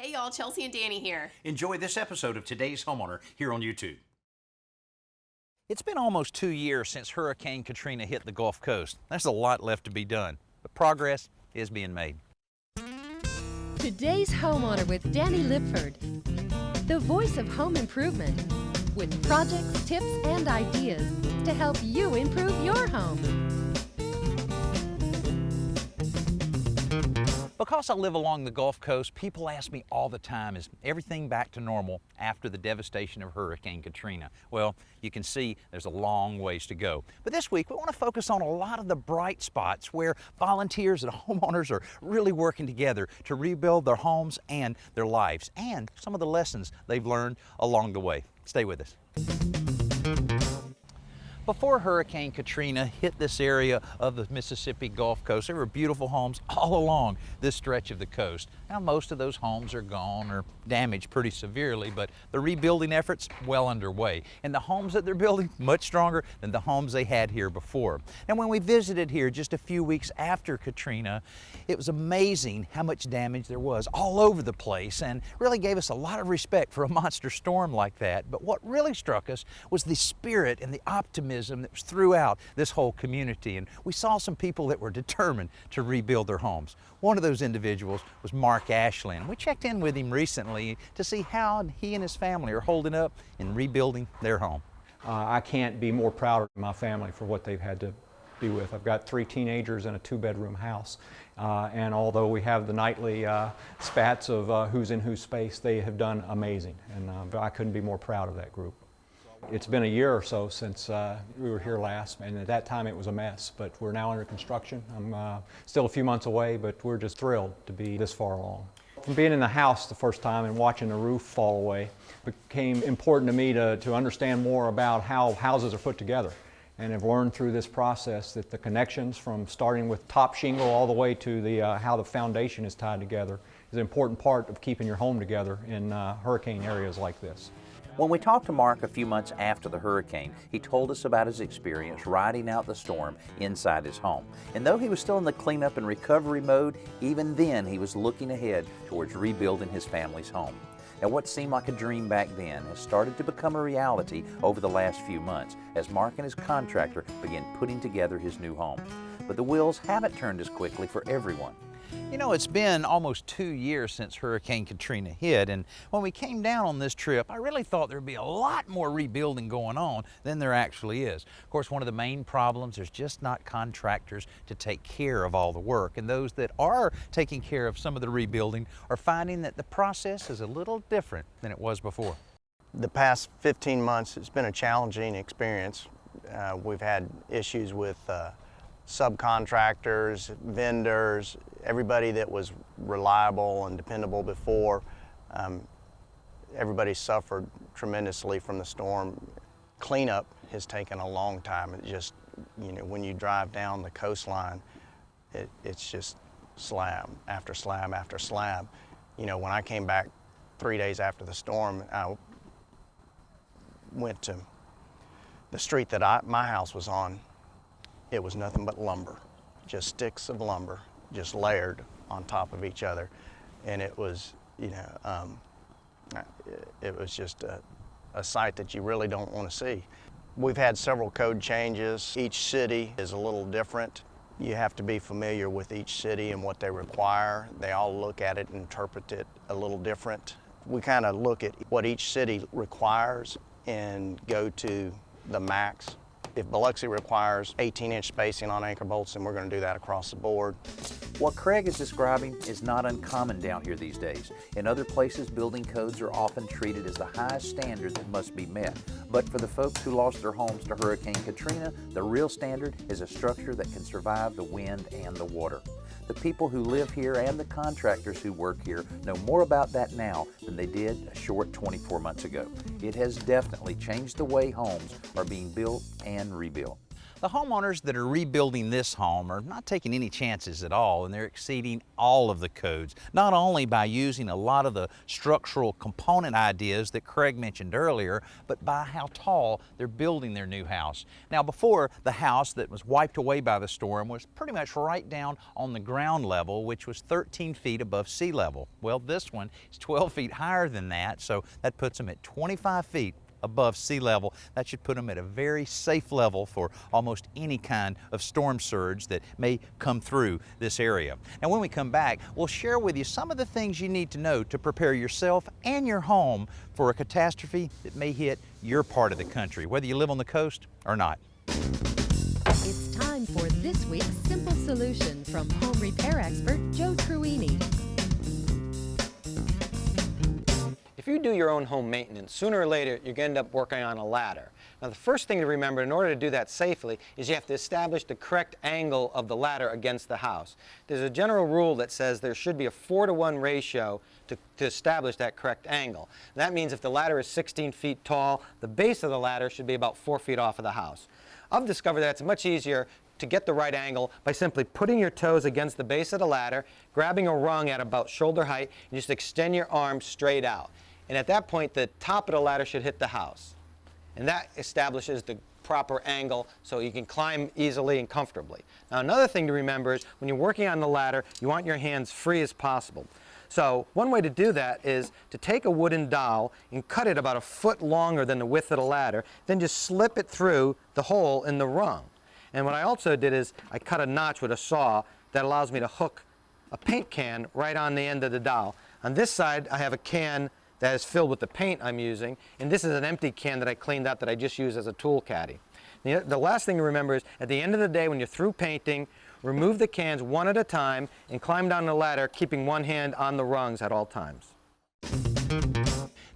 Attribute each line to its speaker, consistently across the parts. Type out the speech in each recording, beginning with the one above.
Speaker 1: Hey y'all, Chelsea and Danny here.
Speaker 2: Enjoy this episode of Today's Homeowner here on YouTube.
Speaker 3: It's been almost 2 years since Hurricane Katrina hit the Gulf Coast. There's a lot left to be done, but progress is being made.
Speaker 4: Today's Homeowner with Danny Lipford, the voice of home improvement, with projects, tips, and ideas to help you improve your home.
Speaker 3: Because I live along the Gulf Coast, people ask me all the time, is everything back to normal after the devastation of Hurricane Katrina? Well, you can see there's a long ways to go. But this week, we want to focus on a lot of the bright spots where volunteers and homeowners are really working together to rebuild their homes and their lives, and some of the lessons they've learned along the way. Stay with us. Before Hurricane Katrina hit this area of the Mississippi Gulf Coast, there were beautiful homes all along this stretch of the coast. Now most of those homes are gone or damaged pretty severely, but the rebuilding efforts well underway. And the homes that they're building much stronger than the homes they had here before. And when we visited here just a few weeks after Katrina, it was amazing how much damage there was all over the place and really gave us a lot of respect for a monster storm like that. But what really struck us was the spirit and the optimism that was throughout this whole community, and we saw some people that were determined to rebuild their homes. One of those individuals was Mark Ashley, and we checked in with him recently to see how he and his family are holding up in rebuilding their home.
Speaker 5: I can't be more proud of my family for what they've had to do with. I've got 3 teenagers in a 2-bedroom house, and although we have the nightly spats of who's in whose space, they have done amazing, and I couldn't be more proud of that group. It's been a year or so since we were here last, and at that time it was a mess, but we're now under construction. I'm still a few months away, but we're just thrilled to be this far along. From being in the house the first time and watching the roof fall away, it became important to me to understand more about how houses are put together. And I've learned through this process that the connections from starting with top shingle all the way to how the foundation is tied together is an important part of keeping your home together in hurricane areas like this.
Speaker 3: When we talked to Mark a few months after the hurricane, he told us about his experience riding out the storm inside his home. And though he was still in the cleanup and recovery mode, even then he was looking ahead towards rebuilding his family's home. Now, what seemed like a dream back then has started to become a reality over the last few months as Mark and his contractor began putting together his new home. But the wheels haven't turned as quickly for everyone. You know, it's been almost 2 years since Hurricane Katrina hit, and when we came down on this trip, I really thought there'd be a lot more rebuilding going on than there actually is. Of course, one of the main problems is just not contractors to take care of all the work, and those that are taking care of some of the rebuilding are finding that the process is a little different than it was before.
Speaker 6: The past 15 months has been a challenging experience. We've had issues with subcontractors, vendors, everybody that was reliable and dependable before. Everybody suffered tremendously from the storm. Cleanup has taken a long time. It just, when you drive down the coastline, it's just slab after slab after slab. When I came back 3 days after the storm, I went to the street that my house was on. It was nothing but lumber, just sticks of lumber, just layered on top of each other. And it was, it was just a sight that you really don't want to see. We've had several code changes. Each city is a little different. You have to be familiar with each city and what they require. They all look at it and interpret it a little different. We kind of look at what each city requires and go to the max. If Biloxi requires 18-inch spacing on anchor bolts, then we're going to do that across the board.
Speaker 3: What Craig is describing is not uncommon down here these days. In other places, building codes are often treated as the highest standard that must be met. But for the folks who lost their homes to Hurricane Katrina, the real standard is a structure that can survive the wind and the water. The people who live here and the contractors who work here know more about that now than they did a short 24 months ago. It has definitely changed the way homes are being built and rebuilt. The homeowners that are rebuilding this home are not taking any chances at all, and they're exceeding all of the codes, not only by using a lot of the structural component ideas that Craig mentioned earlier, but by how tall they're building their new house. Now, before, the house that was wiped away by the storm was pretty much right down on the ground level, which was 13 feet above sea level. Well, this one is 12 feet higher than that, so that puts them at 25 feet above sea level. That should put them at a very safe level for almost any kind of storm surge that may come through this area. Now, when we come back, we'll share with you some of the things you need to know to prepare yourself and your home for a catastrophe that may hit your part of the country, whether you live on the coast or not.
Speaker 4: It's time for this week's Simple Solution from home repair expert Joe Truini.
Speaker 1: If you do your own home maintenance, sooner or later you're going to end up working on a ladder. Now, the first thing to remember in order to do that safely is you have to establish the correct angle of the ladder against the house. There's a general rule that says there should be a 4-to-1 ratio to establish that correct angle. And that means if the ladder is 16 feet tall, the base of the ladder should be about 4 feet off of the house. I've discovered that it's much easier to get the right angle by simply putting your toes against the base of the ladder, grabbing a rung at about shoulder height, and just extend your arms straight out. And at that point, the top of the ladder should hit the house. And that establishes the proper angle so you can climb easily and comfortably. Now, another thing to remember is when you're working on the ladder, you want your hands free as possible. So one way to do that is to take a wooden dowel and cut it about a foot longer than the width of the ladder, then just slip it through the hole in the rung. And what I also did is I cut a notch with a saw that allows me to hook a paint can right on the end of the dowel. On this side, I have a can that is filled with the paint I'm using, and this is an empty can that I cleaned out that I just use as a tool caddy. The last thing to remember is at the end of the day when you're through painting, remove the cans one at a time and climb down the ladder, keeping one hand on the rungs at all times.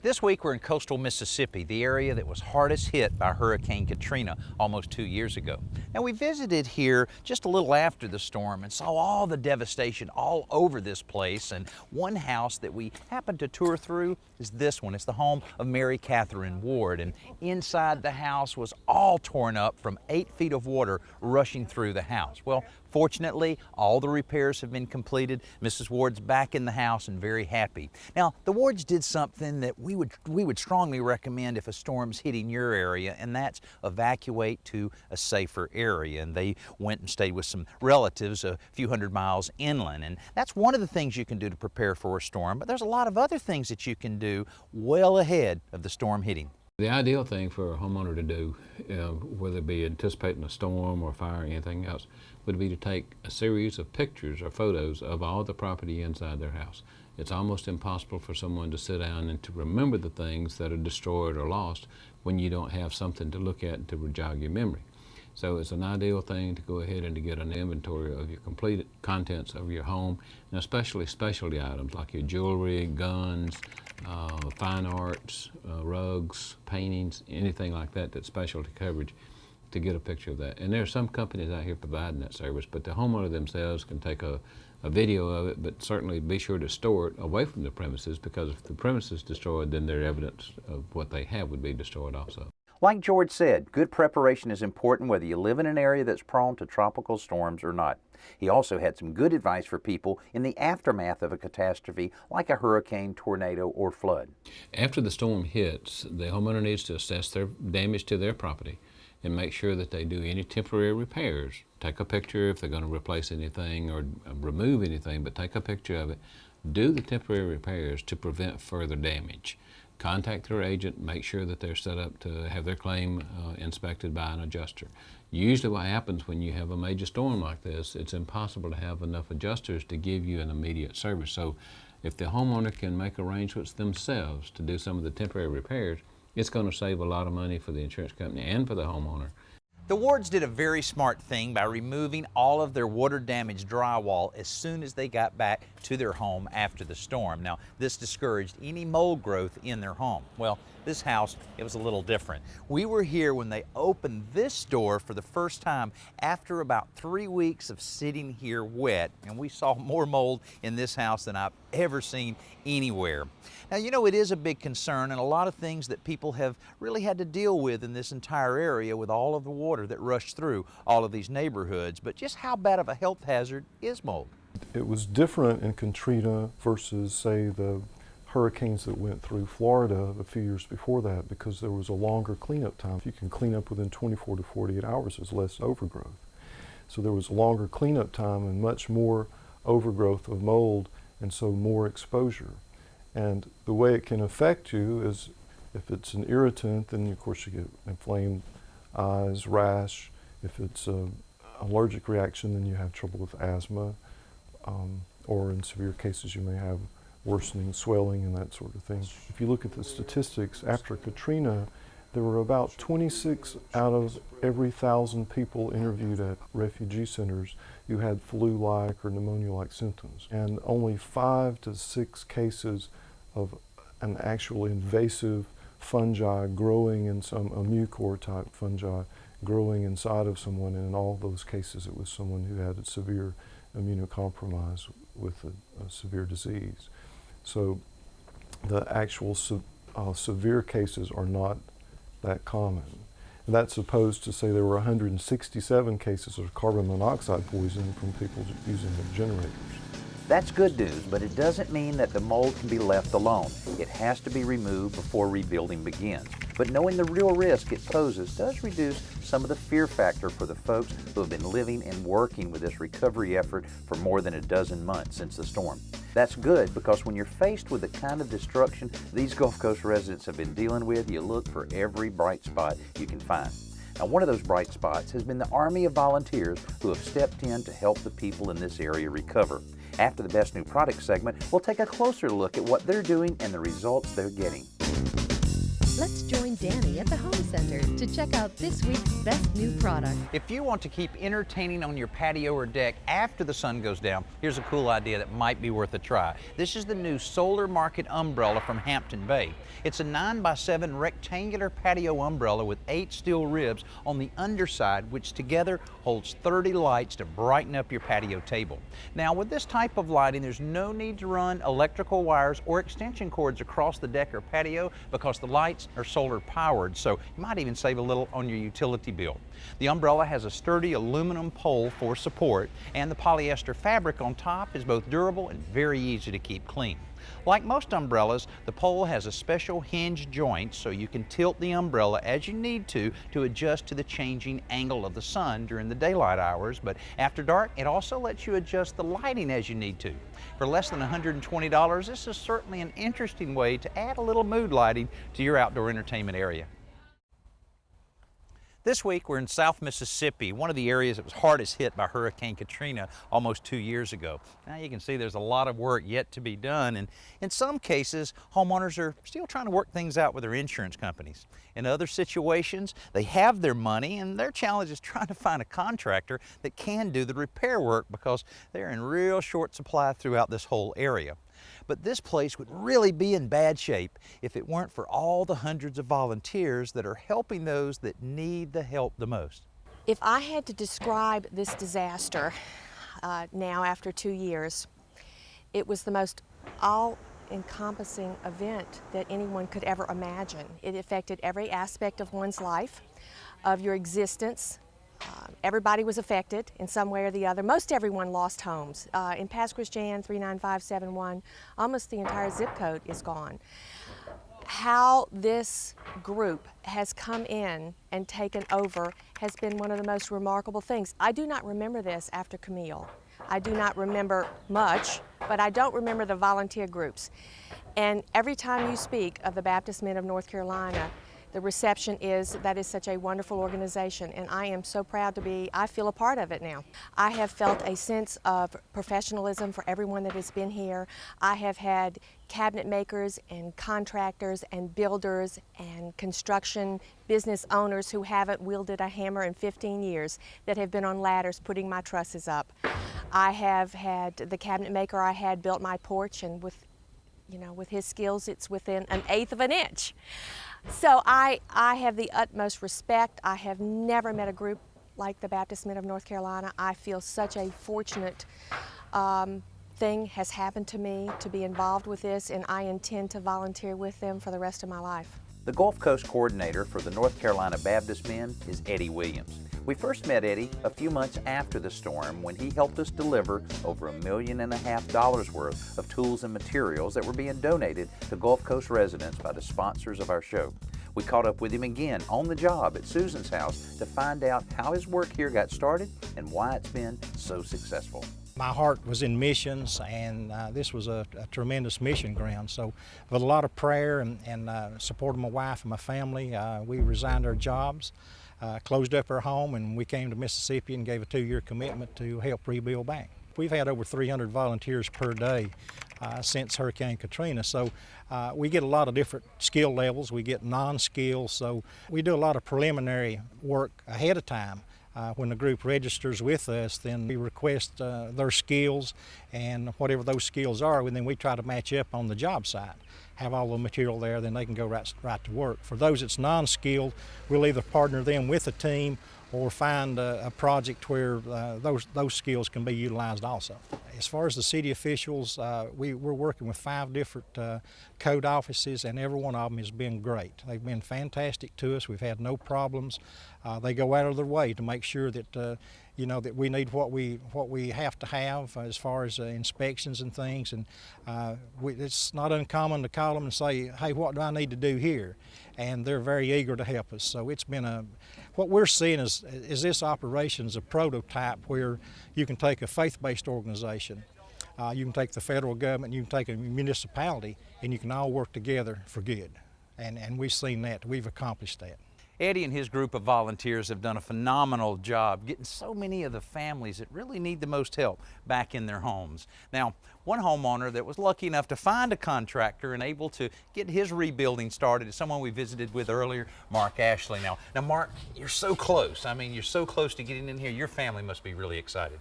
Speaker 3: This week we're in coastal Mississippi, the area that was hardest hit by Hurricane Katrina almost 2 years ago. Now, we visited here just a little after the storm and saw all the devastation all over this place, and one house that we happened to tour through is this one. It's the home of Mary Catherine Ward, and inside the house was all torn up from 8 feet of water rushing through the house. Well, fortunately, all the repairs have been completed. Mrs. Ward's back in the house and very happy. Now, the Wards did something that we would strongly recommend if a storm's hitting your area, and that's evacuate to a safer area. And they went and stayed with some relatives a few hundred miles inland. And that's one of the things you can do to prepare for a storm, but there's a lot of other things that you can do well ahead of the storm hitting.
Speaker 7: The ideal thing for a homeowner to do, whether it be anticipating a storm or fire or anything else, would be to take a series of pictures or photos of all the property inside their house. It's almost impossible for someone to sit down and to remember the things that are destroyed or lost when you don't have something to look at to jog your memory. So it's an ideal thing to go ahead and to get an inventory of your complete contents of your home, and especially specialty items like your jewelry, guns, fine arts, rugs, paintings, anything like that that's specialty coverage, to get a picture of that. And there are some companies out here providing that service, but the homeowner themselves can take a video of it, but certainly be sure to store it away from the premises, because if the premise is destroyed, then their evidence of what they have would be destroyed also.
Speaker 3: Like George said, good preparation is important whether you live in an area that's prone to tropical storms or not. He also had some good advice for people in the aftermath of a catastrophe like a hurricane, tornado, or flood.
Speaker 7: After the storm hits, the homeowner needs to assess their damage to their property and make sure that they do any temporary repairs. Take a picture if they're going to replace anything or remove anything, but take a picture of it. Do the temporary repairs to prevent further damage. Contact their agent, make sure that they're set up to have their claim inspected by an adjuster. Usually what happens when you have a major storm like this, it's impossible to have enough adjusters to give you an immediate service. So if the homeowner can make arrangements themselves to do some of the temporary repairs, it's going to save a lot of money for the insurance company and for the homeowner.
Speaker 3: The Wards did a very smart thing by removing all of their water-damaged drywall as soon as they got back to their home after the storm. Now, this discouraged any mold growth in their home. Well, this house, it was a little different. We were here when they opened this door for the first time after about 3 weeks of sitting here wet, and we saw more mold in this house than I've ever seen anywhere. Now, you know, it is a big concern and a lot of things that people have really had to deal with in this entire area with all of the water water that rushed through all of these neighborhoods. But just how bad of a health hazard is mold?
Speaker 8: It was different in Katrina versus, say, the hurricanes that went through Florida a few years before that, because there was a longer cleanup time. If you can clean up within 24 to 48 hours, there's less overgrowth. So there was a longer cleanup time and much more overgrowth of mold, and so more exposure. And the way it can affect you is, if it's an irritant, then of course you get inflamed eyes, rash. If it's an allergic reaction, then you have trouble with asthma, or in severe cases you may have worsening swelling and that sort of thing. If you look at the statistics, after Katrina, there were about 26 out of every 1,000 people interviewed at refugee centers who had flu-like or pneumonia-like symptoms, and only 5 to 6 cases of an actual invasive fungi growing in some, a mucor type fungi growing inside of someone, and in all those cases it was someone who had a severe immunocompromise with a severe disease. So the actual severe cases are not that common. And that's opposed to, say, there were 167 cases of carbon monoxide poisoning from people using the generators.
Speaker 3: That's good news, but it doesn't mean that the mold can be left alone. It has to be removed before rebuilding begins. But knowing the real risk it poses does reduce some of the fear factor for the folks who have been living and working with this recovery effort for more than a dozen months since the storm. That's good, because when you're faced with the kind of destruction these Gulf Coast residents have been dealing with, you look for every bright spot you can find. Now, one of those bright spots has been the army of volunteers who have stepped in to help the people in this area recover. After the Best New Product segment, we'll take a closer look at what they're doing and the results they're getting.
Speaker 4: Let's join Danny at the Home Center to check out this week's best new product.
Speaker 3: If you want to keep entertaining on your patio or deck after the sun goes down, here's a cool idea that might be worth a try. This is the new Solar Market umbrella from Hampton Bay. It's a 9x7 rectangular patio umbrella with 8 steel ribs on the underside, which together holds 30 lights to brighten up your patio table. Now, with this type of lighting, there's no need to run electrical wires or extension cords across the deck or patio, because the lights are solar powered, so you might even save a little on your utility bill. The umbrella has a sturdy aluminum pole for support, and the polyester fabric on top is both durable and very easy to keep clean. Like most umbrellas, the pole has a special hinge joint, so you can tilt the umbrella as you need to adjust to the changing angle of the sun during the daylight hours, but after dark it also lets you adjust the lighting as you need to. For less than $120, this is certainly an interesting way to add a little mood lighting to your outdoor entertainment area. This week we're in South Mississippi, one of the areas that was hardest hit by Hurricane Katrina almost 2 years ago. Now you can see there's a lot of work yet to be done, and in some cases homeowners are still trying to work things out with their insurance companies. In other situations, they have their money, and their challenge is trying to find a contractor that can do the repair work, because they're in real short supply throughout this whole area. But this place would really be in bad shape if it weren't for all the hundreds of volunteers that are helping those that need the help the most.
Speaker 9: If I had to describe this disaster now after 2 years, it was the most all-encompassing event that anyone could ever imagine. It affected every aspect of one's life, of your existence. Everybody was affected in some way or the other. Most everyone lost homes. In Pass Christian 39571, almost the entire zip code is gone. How this group has come in and taken over has been one of the most remarkable things. I do not remember this after Camille. I do not remember much, but I don't remember the volunteer groups. And every time you speak of the Baptist Men of North Carolina, the reception is, that is such a wonderful organization, and I am so proud to be, I feel a part of it now. I have felt a sense of professionalism for everyone that has been here. I have had cabinet makers and contractors and builders and construction business owners who haven't wielded a hammer in 15 years that have been on ladders putting my trusses up. I have had the cabinet maker I had built my porch, and with his skills, it's within 1/8 of an inch. So I have the utmost respect. I have never met a group like the Baptist Men of North Carolina. I feel such a fortunate thing has happened to me to be involved with this, and I intend to volunteer with them for the rest of my life.
Speaker 3: The Gulf Coast coordinator for the North Carolina Baptist Men is Eddie Williams. We first met Eddie a few months after the storm when he helped us deliver over $1.5 million worth of tools and materials that were being donated to Gulf Coast residents by the sponsors of our show. We caught up with him again on the job at Susan's house to find out how his work here got started and why it's been so successful.
Speaker 10: My heart was in missions, and this was a tremendous mission ground. So with a lot of prayer and support of my wife and my family, we resigned our jobs, closed up our home, and we came to Mississippi and gave a 2-year commitment to help rebuild back. We've had over 300 volunteers per day since Hurricane Katrina, so we get a lot of different skill levels. We get non-skills, so we do a lot of preliminary work ahead of time. When the group registers with us, then we request their skills, and whatever those skills are, and then we try to match up on the job site. Have all the material there, then they can go right to work. For those that's non-skilled, we'll either partner them with a team or find a project where those skills can be utilized also. As far as the city officials, we're working with 5 different code offices, and every one of them has been great. They've been fantastic to us. We've had no problems. They go out of their way to make sure that that we need what we have to have as far as inspections and things. And it's not uncommon to call them and say, "Hey, what do I need to do here?" And they're very eager to help us. So it's been what we're seeing is this operation is a prototype where you can take a faith-based organization, you can take the federal government, you can take a municipality, and you can all work together for good. And we've seen that. We've accomplished that.
Speaker 3: Eddie and his group of volunteers have done a phenomenal job getting so many of the families that really need the most help back in their homes. Now, one homeowner that was lucky enough to find a contractor and able to get his rebuilding started is someone we visited with earlier, Mark Ashley. Now Mark, you're so close. I mean, you're so close to getting in here. Your family must be really excited.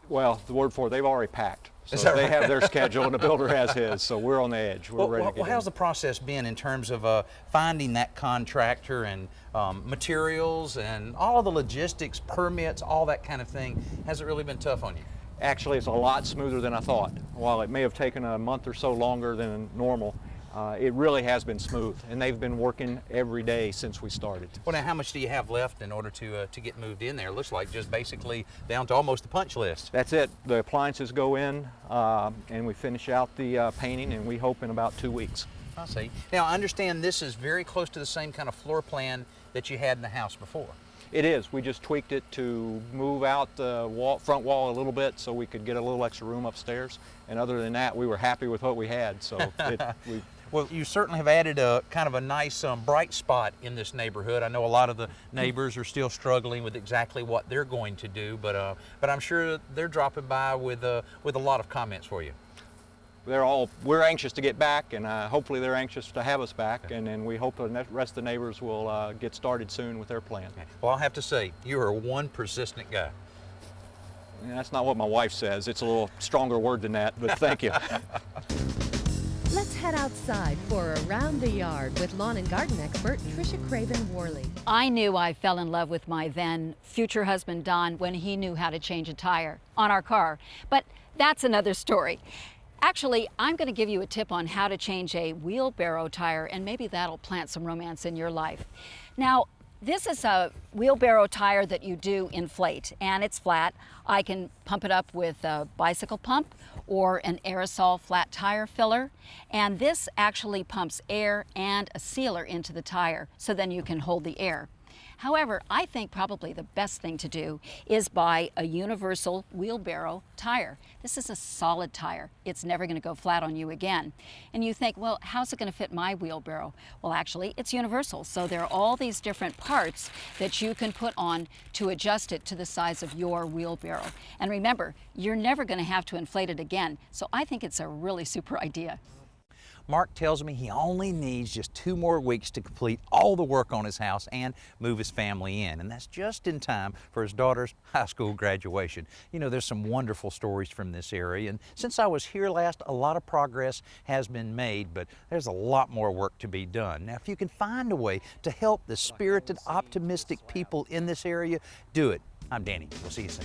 Speaker 5: Well, the word for it, they've already packed. So
Speaker 3: Is that
Speaker 5: they
Speaker 3: right?
Speaker 5: have their schedule and the builder has his, so we're on the edge. We're ready to get in.
Speaker 3: How's the process been in terms of finding that contractor and materials and all of the logistics, permits, all that kind of thing? Has it really been tough on you?
Speaker 5: Actually, it's a lot smoother than I thought. While it may have taken a month or so longer than normal, it really has been smooth, and they've been working every day since we started.
Speaker 3: Well, now, how much do you have left in order to get moved in there? It looks like just basically down to almost the punch list.
Speaker 5: That's it. The appliances go in, and we finish out the painting, and we hope in about 2 weeks.
Speaker 3: I see. Now, I understand this is very close to the same kind of floor plan that you had in the house before.
Speaker 5: It is. We just tweaked it to move out the front wall a little bit so we could get a little extra room upstairs. And other than that, we were happy with what we had. So
Speaker 3: Well, you certainly have added a kind of a nice bright spot in this neighborhood. I know a lot of the neighbors are still struggling with exactly what they're going to do, but I'm sure they're dropping by with a lot of comments for you.
Speaker 5: we're anxious to get back, and hopefully they're anxious to have us back, and then we hope the rest of the neighbors will get started soon with their plan.
Speaker 3: Okay. Well, I'll have to say, you are one persistent guy.
Speaker 5: And that's not what my wife says. It's a little stronger word than that, but thank you.
Speaker 4: Let's head outside for Around the Yard with lawn and garden expert Tricia Craven-Worley.
Speaker 11: I knew I fell in love with my then future husband Don when he knew how to change a tire on our car, but that's another story. Actually, I'm going to give you a tip on how to change a wheelbarrow tire, and maybe that'll plant some romance in your life. Now, this is a wheelbarrow tire that you do inflate, and it's flat. I can pump it up with a bicycle pump or an aerosol flat tire filler, and this actually pumps air and a sealer into the tire, so then you can hold the air. However, I think probably the best thing to do is buy a universal wheelbarrow tire. This is a solid tire. It's never going to go flat on you again. And you think, well, how's it going to fit my wheelbarrow? Well, actually, it's universal. So there are all these different parts that you can put on to adjust it to the size of your wheelbarrow. And remember, you're never going to have to inflate it again. So I think it's a really super idea.
Speaker 3: Mark tells me he only needs just 2 more weeks to complete all the work on his house and move his family in, and that's just in time for his daughter's high school graduation. You know, there's some wonderful stories from this area, and since I was here last, a lot of progress has been made, but there's a lot more work to be done. Now, if you can find a way to help the spirited, optimistic people in this area, do it. I'm Danny. We'll see you soon.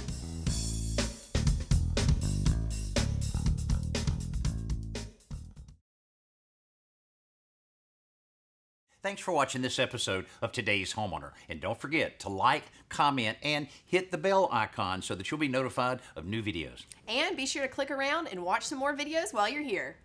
Speaker 2: Thanks for watching this episode of Today's Homeowner. And don't forget to like, comment, and hit the bell icon so that you'll be notified of new videos.
Speaker 12: And be sure to click around and watch some more videos while you're here.